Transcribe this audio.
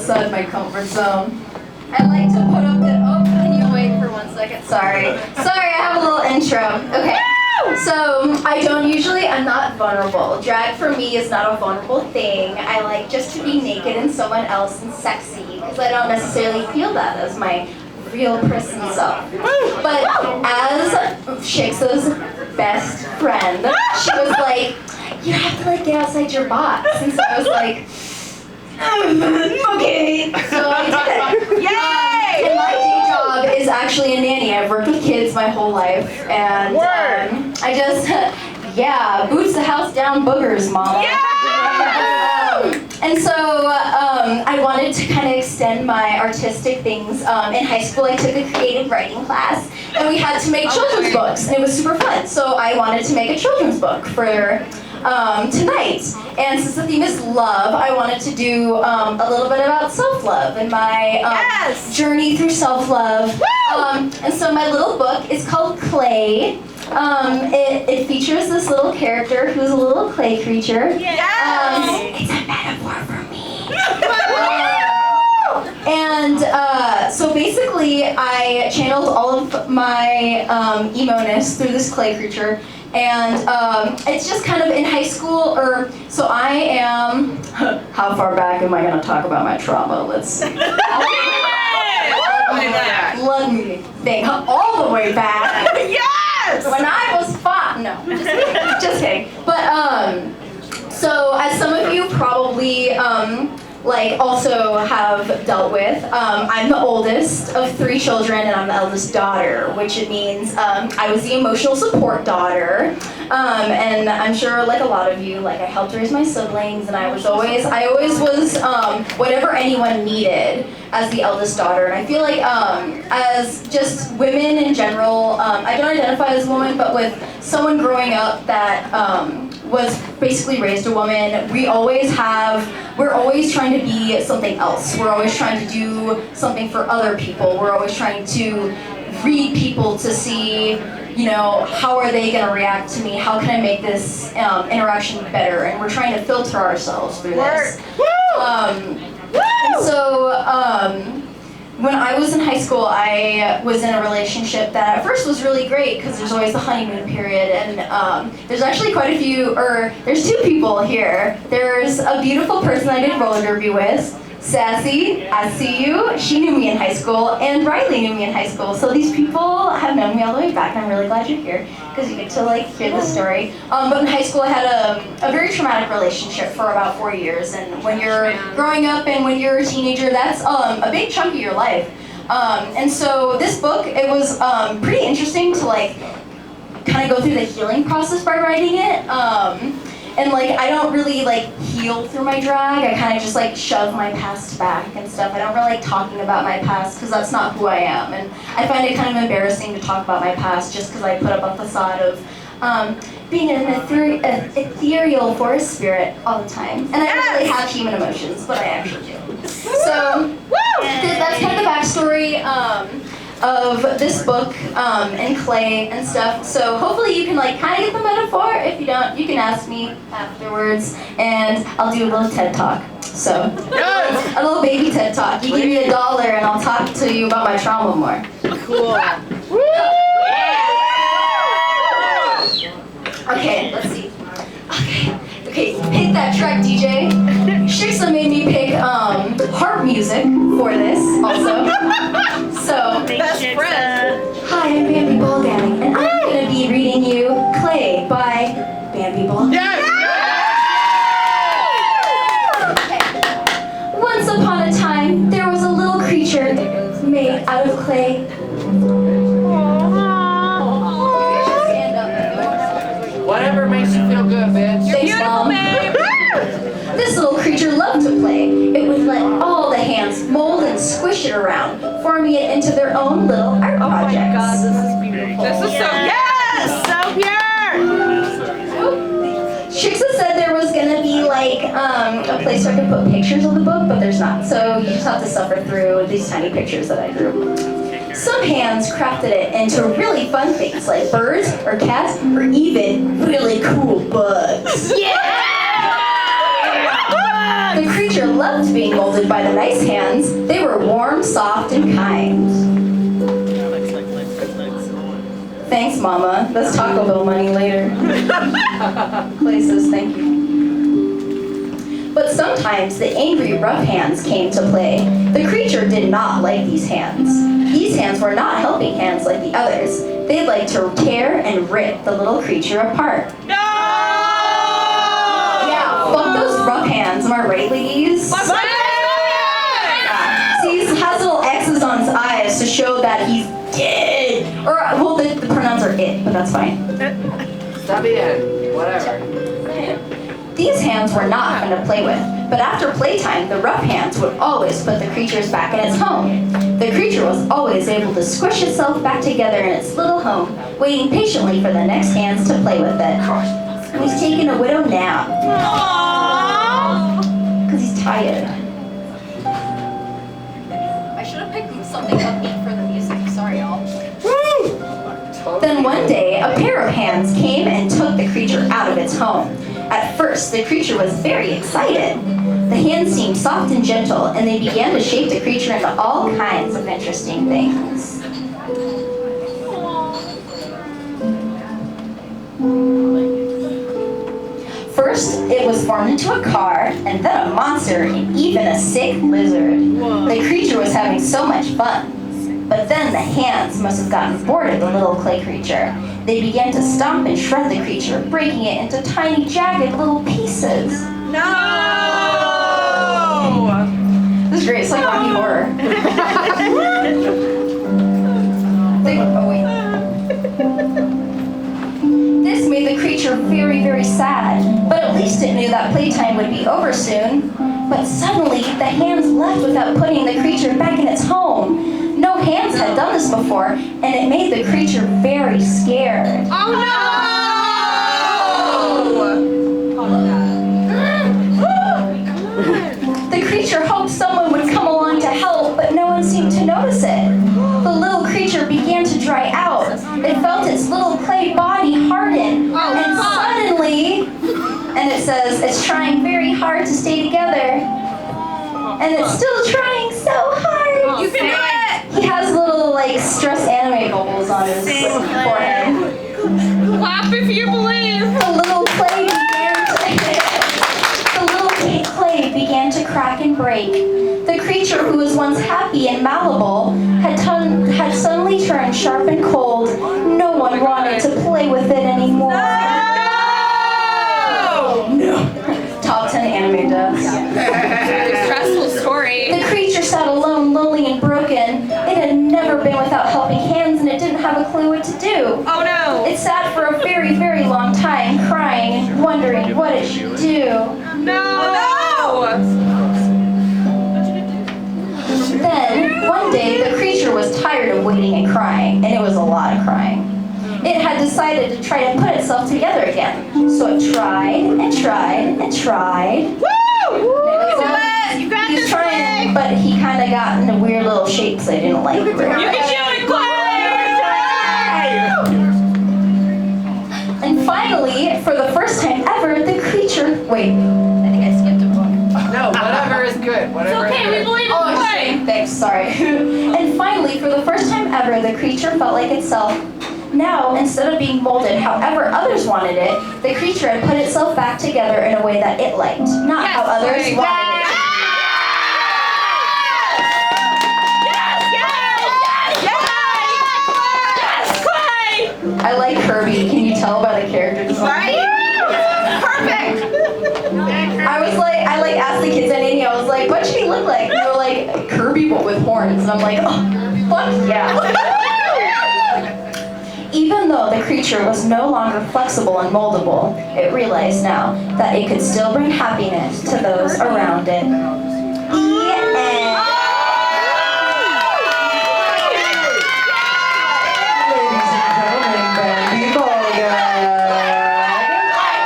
outside my comfort zone. I like to put up the, oh, can you wait for 1 second? Sorry, I have a little intro. Okay, so I'm not vulnerable. Drag for me is not a vulnerable thing. I like just to be naked and someone else and sexy, because I don't necessarily feel that as my real person self. But as Shiksa's best friend, she was like, you have to like get outside your box. And so I was like, okay. So I did. Yay! And my day job is actually a nanny. I've worked with kids my whole life, and I just, boots the house down, boogers, mama. Yeah! And so I wanted to kind of extend my artistic things. In high school, I took a creative writing class, and we had to make children's books, and it was super fun. So I wanted to make a children's book for tonight. And since the theme is love, I wanted to do a little bit about self-love and my journey through self-love. And so my little book is called Clay. It features this little character who's a little clay creature. It's a metaphor for me. So basically, I channeled all of my emo-ness through this clay creature. And it's just kind of in high school, so I am, how far back am I going to talk about my trauma? Let's see. Let me think. All the way back. Yes! When I was 5. No, just kidding. But, so as some of you probably, also have dealt with, I'm the oldest of 3 children, and I'm the eldest daughter, which it means I was the emotional support daughter, and I'm sure like a lot of you, like I helped raise my siblings, and I always was whatever anyone needed as the eldest daughter. And I feel like as just women in general, I don't identify as a woman, but with someone growing up that was basically raised a woman, we're always trying to be something else. We're always trying to do something for other people. We're always trying to read people to see, how are they gonna react to me? How can I make this interaction better? And we're trying to filter ourselves through this. When I was in high school, I was in a relationship that at first was really great because there's always the honeymoon period, and there's actually quite a few, there's 2 people here. There's a beautiful person I did roller derby with, Sassy, I see you. She knew me in high school, and Riley knew me in high school. So these people have known me all the way back, and I'm really glad you're here because you get to hear this story. But in high school, I had a very traumatic relationship for about 4 years, and when you're growing up and when you're a teenager, that's a big chunk of your life. And so this book, it was pretty interesting to kind of go through the healing process by writing it. And I don't really heal through my drag. I kind of just shove my past back and stuff. I don't really like talking about my past because that's not who I am. And I find it kind of embarrassing to talk about my past just because I put up a facade of being an ethereal forest spirit all the time. And I don't really have human emotions, but I actually do. So that's kind of the backstory of this book and Clay and stuff. So hopefully you can kind of get the metaphor. If you don't, you can ask me afterwards, and I'll do a little TED Talk. So a little baby TED Talk. You give me $1 and I'll talk to you about my trauma more. Cool. Okay, let's see. Okay, hit that track, DJ. Shiksa made me pick harp music for this also. So, Best friend. Hi, I'm Bambi Ballgag, and I'm going to be reading you Clay by Bambi Ballgag. Yes! Okay. Once upon a time, there was a little creature made out of clay. Whatever makes you feel good, bitch. Thanks, Mom. This little creature loved to play. It would let all the hands mold and squish it around, forming it into their own little art projects. Oh my God, this is beautiful. This is so pure. Shiksa said there was gonna be a place where I could put pictures of the book, but there's not. So you just have to suffer through these tiny pictures that I drew. Some hands crafted it into really fun things like birds or cats or even really cool bugs. Yeah! The creature loved being molded by the nice hands. They were warm, soft, and kind. Thanks, Mama. That's Taco Bell money later. Places, thank you. But sometimes the angry, rough hands came to play. The creature did not like these hands. These hands were not helping hands like the others. They liked to tear and rip the little creature apart. No! Yeah, fuck those rough hands. Am I right, ladies? Fuck my Yeah. See, he has little X's on his eyes to show that he's dead. Or, well, the pronouns are it, but that's fine. Stop it. Whatever. These hands were not fun to play with, but after playtime, the rough hands would always put the creatures back in its home. The creature was always able to squish itself back together in its little home, waiting patiently for the next hands to play with it. And he's taking a widow nap. Aww. Because he's tired. I should have picked something upbeat for the music. Sorry, y'all. Then one day, a pair of hands came and took the creature out of its home. At first, the creature was very excited. The hands seemed soft and gentle, and they began to shape the creature into all kinds of interesting things. First, it was formed into a car, and then a monster, and even a sick lizard. The creature was having so much fun. But then the hands must have gotten bored of the little clay creature. They began to stomp and shred the creature, breaking it into tiny, jagged little pieces. No! This is great. It's like Rocky Horror. Oh, wait. This made the creature very, very sad. But at least it knew that playtime would be over soon. But suddenly, the hands left without putting the creature back in its home. No hands had done this before, and it made the creature very scared. Oh no! The creature hoped someone would come along to help, but no one seemed to notice it. The little creature began to dry out. It felt its little clay body harden, and suddenly, and it says, it's trying very hard to stay together, and it's still trying so hard. You can do it! He has little, like, stress anime bubbles on his forehead. Clap if you believe! The little clay began to crack and break. The creature, who was once happy and malleable, had suddenly turned sharp and cold. No one wanted to play with it anymore. No! Top 10 anime deaths. Stressful story. The creature sat alone, lonely and broken. It had never been without helping hands, and it didn't have a clue what to do. Oh no! It sat for a very, very long time, crying and wondering what it should do. No! Then, one day, the creature was tired of waiting and crying, and it was a lot of crying. It had decided to try to put itself together again. So it tried and tried and tried. Woo! You got He was this, trying, but he kind of got into weird little shapes I didn't like very You much. can do it, Clay! And finally, for the first time ever, the creature... Wait, I think I skipped a book. No, whatever is good. Whatever It's okay, is we good. believe in Oh, Clay! shame. Thanks, sorry. And finally, for the first time ever, the creature felt like itself. Now, instead of being molded however others wanted it, the creature had put itself back together in a way that it liked, not how others Clay. wanted it. I like Kirby. Can you tell by the character design? Perfect! I asked the kids at India, I was like, what should he look like? And they were like, Kirby but with horns. And I'm like, oh, fuck yeah. Even though the creature was no longer flexible and moldable, it realized now that it could still bring happiness to those around it.